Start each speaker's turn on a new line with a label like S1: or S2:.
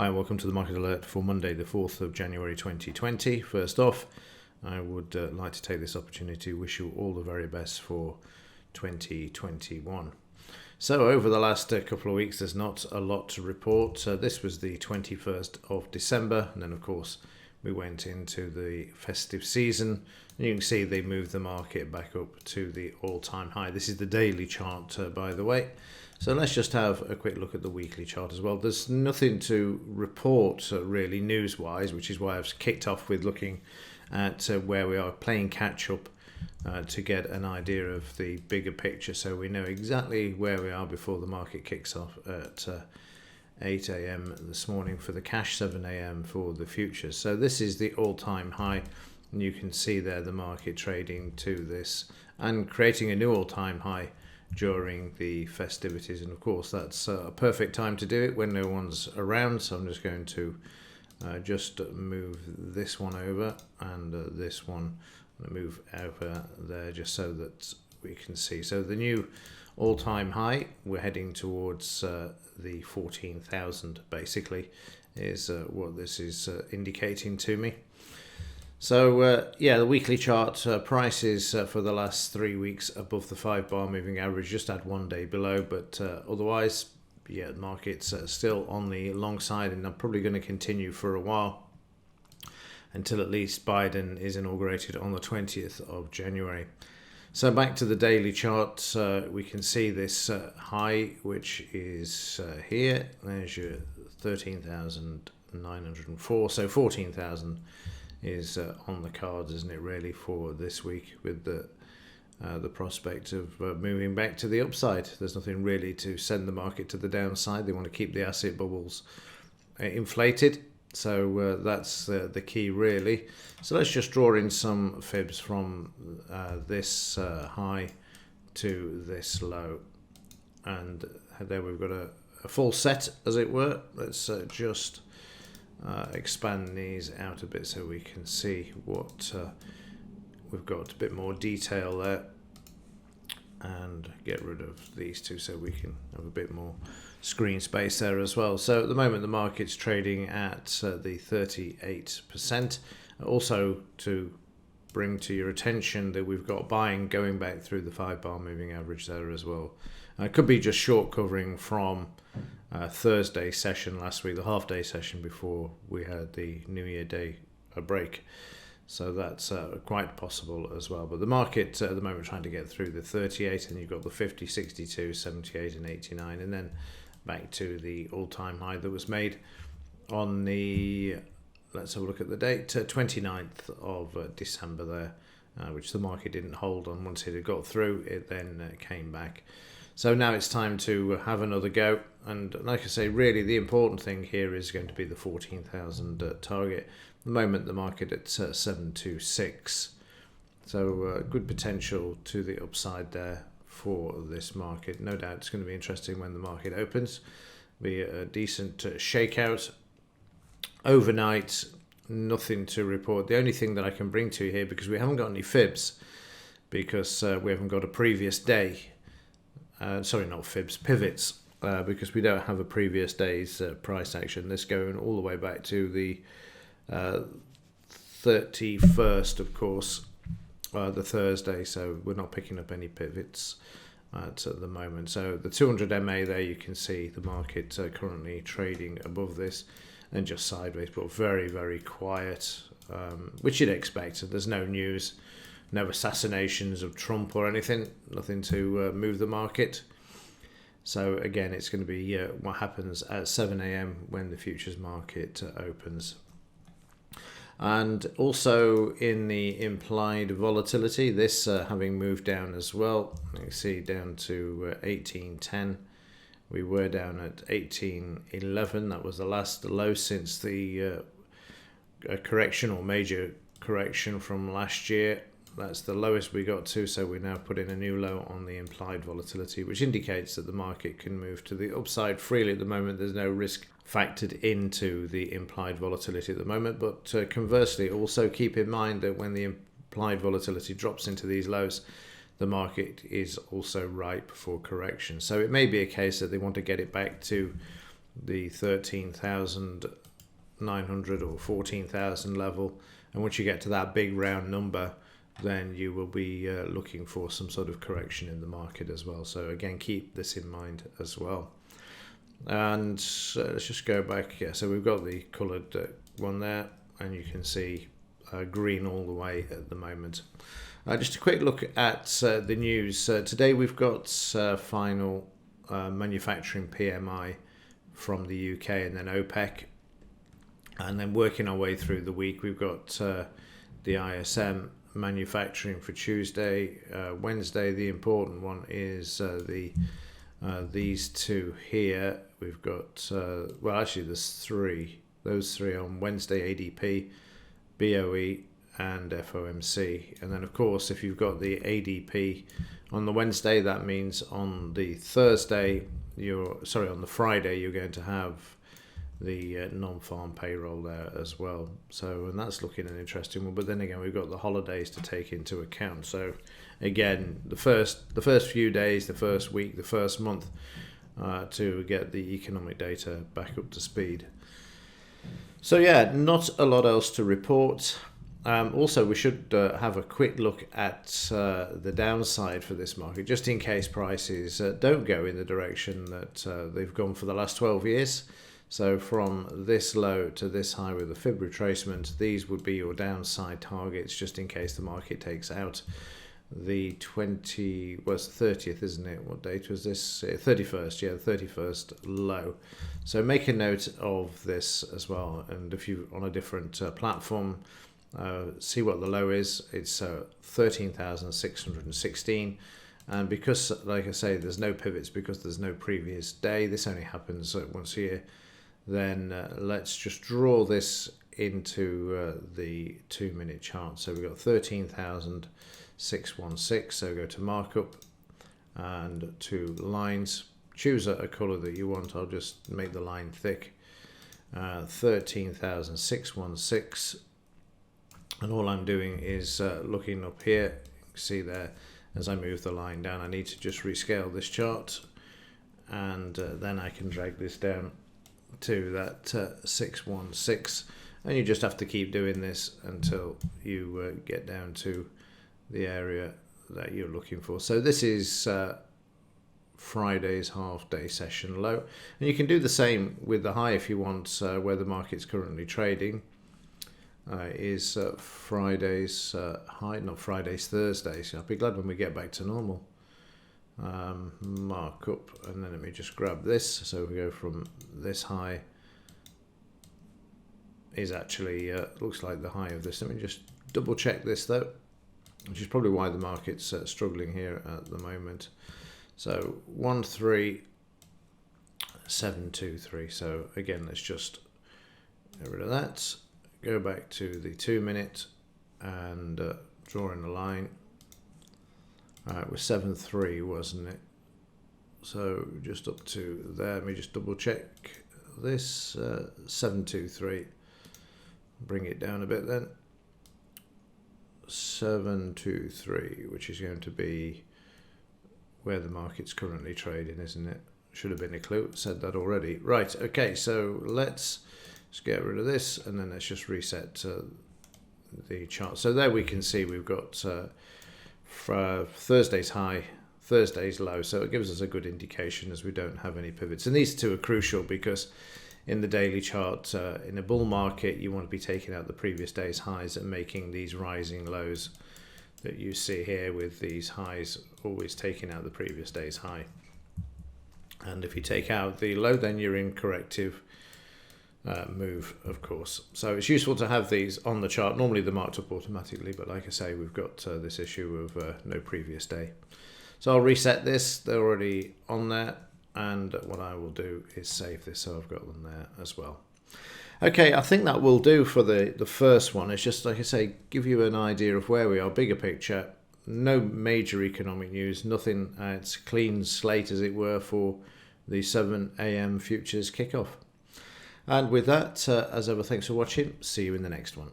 S1: Hi and welcome to the Market Alert for Monday the 4th of January 2020. First off, I would like to take this opportunity to wish you all the very best for 2021. So over the last couple of weeks there's not a lot to report. This was the 21st of December and then of course we went into the festive season. And you can see they moved the market back up to the all-time high. This is the daily chart by the way. So let's just have a quick look at the weekly chart as well. There's nothing to report really news-wise, which is why I've kicked off with looking at where we are, playing catch-up to get an idea of the bigger picture, so we know exactly where we are before the market kicks off at 8 a.m. this morning for the cash, 7 a.m. for the futures. So this is the all-time high, and you can see there the market trading to this and creating a new all-time high during the festivities, and of course that's a perfect time to do it when no one's around. So I'm just going to just move this one over and this one move over there just so that we can see. So the new all-time high, we're heading towards the 14,000 basically is what this is indicating to me. So the weekly chart prices for the last 3 weeks above the 5-bar moving average, just had 1 day below, but otherwise, the market's still on the long side, and I'm probably going to continue for a while until at least Biden is inaugurated on the 20th of January. So back to the daily chart, we can see this high, which is here. There's your 13,904, so 14,000 is on the cards, isn't it, really, for this week, with the prospect of moving back to the upside. There's nothing really to send the market to the downside. They want to keep the asset bubbles inflated, so that's the key really. So let's just draw in some fibs from this high to this low, and there we've got a full set, as it were. Let's just expand these out a bit so we can see what we've got, a bit more detail there, and get rid of these two so we can have a bit more screen space there as well. So at the moment the market's trading at the 38%. Also to bring to your attention that we've got buying going back through the 5-bar moving average there as well. It could be just short covering from Thursday session last week, the half-day session before we had the New Year Day break. So that's quite possible as well. But the market at the moment trying to get through the 38, and you've got the 50, 62, 78 and 89, and then back to the all-time high that was made on the, let's have a look at the date, 29th of December there, which the market didn't hold on. Once it had got through, it then came back. So now it's time to have another go, and like I say, really the important thing here is going to be the 14,000 target. At the moment the market at 726, so good potential to the upside there for this market. No doubt it's going to be interesting when the market opens. Be a decent shakeout. Overnight, nothing to report. The only thing that I can bring to you here, because we haven't got any fibs, because we haven't got a previous day. Pivots, because we don't have a previous day's price action. This going all the way back to the 31st, of course, the Thursday, so we're not picking up any pivots at the moment. So the 200 MA there, you can see the market currently trading above this and just sideways, but very, very quiet, which you'd expect. There's no news. No assassinations of Trump or anything, nothing to move the market. So again, it's going to be what happens at 7 a.m. when the futures market opens. And also in the implied volatility, this having moved down as well, you can see down to 1810. We were down at 1811. That was the last low since the correction or major correction from last year. That's the lowest we got to, so we now put in a new low on the implied volatility, which indicates that the market can move to the upside freely at the moment. There's no risk factored into the implied volatility at the moment, but conversely, also keep in mind that when the implied volatility drops into these lows, the market is also ripe for correction. So it may be a case that they want to get it back to the 13,900 or 14,000 level, and once you get to that big round number, then you will be looking for some sort of correction in the market as well. So again, keep this in mind as well. And let's just go back. Yeah, so we've got the coloured one there, and you can see green all the way at the moment. Just a quick look at the news. Today we've got final manufacturing PMI from the UK and then OPEC. And then working our way through the week, we've got the ISM manufacturing for Tuesday. Wednesday, the important one is these two here. We've got, well, actually there's three. Those three on Wednesday: ADP, BOE, and FOMC. And then, of course, if you've got the ADP on the Wednesday, that means on the Friday, you're going to have the non-farm payroll there as well. So, and that's looking an interesting one. But then again, we've got the holidays to take into account. So, again, the first few days, the first week, the first month, to get the economic data back up to speed. So yeah, not a lot else to report. Also, we should have a quick look at the downside for this market, just in case prices don't go in the direction that they've gone for the last 12 years. So from this low to this high with the fib retracement, these would be your downside targets, just in case the market takes out the 30th, isn't it? What date was this? 31st, yeah, the 31st low. So make a note of this as well. And if you're on a different platform, see what the low is. It's 13,616. And because, like I say, there's no pivots because there's no previous day, this only happens once a year, then let's just draw this into the 2-minute chart. So we've got 13,616. So go to markup and to lines. Choose a colour that you want. I'll just make the line thick. 13,616. And all I'm doing is looking up here. You can see there, as I move the line down, I need to just rescale this chart. And then I can drag this down to that 616. And you just have to keep doing this until you get down to the area that you're looking for. So this is Friday's half-day session low. And you can do the same with the high if you want, where the market's currently trading. Is Friday's high, not Friday's, Thursday's. So I'll be glad when we get back to normal. Mark up, and then let me just grab this. So we go from this high is actually looks like the high of this. Let me just double check this though, which is probably why the market's struggling here at the moment. So 13723. So again, let's just get rid of that. Go back to the 2-minute and draw in a line. It was 7.3, wasn't it? So just up to there. Let me just double check this. 7.23. Bring it down a bit then. 7.23, which is going to be where the market's currently trading, isn't it? Should have been a clue. Said that already. Right. Okay. So let's get rid of this, and then let's just reset the chart. So there we can see we've got Thursday's high, Thursday's low. So it gives us a good indication as we don't have any pivots. And these two are crucial because in the daily chart, in a bull market, you want to be taking out the previous day's highs and making these rising lows that you see here with these highs always taking out the previous day's high. And if you take out the low, then you're in corrective move, of course. So it's useful to have these on the chart. Normally they're marked up automatically, but like I say, we've got this issue of no previous day. So I'll reset this. They're already on there, and what I will do is save this so I've got them there as well. Okay, I think that will do for the first one. It's just, like I say, give you an idea of where we are, bigger picture. No major economic news, nothing. It's a clean slate, as it were, for the 7 a.m. futures kickoff. And with that, as ever, thanks for watching. See you in the next one.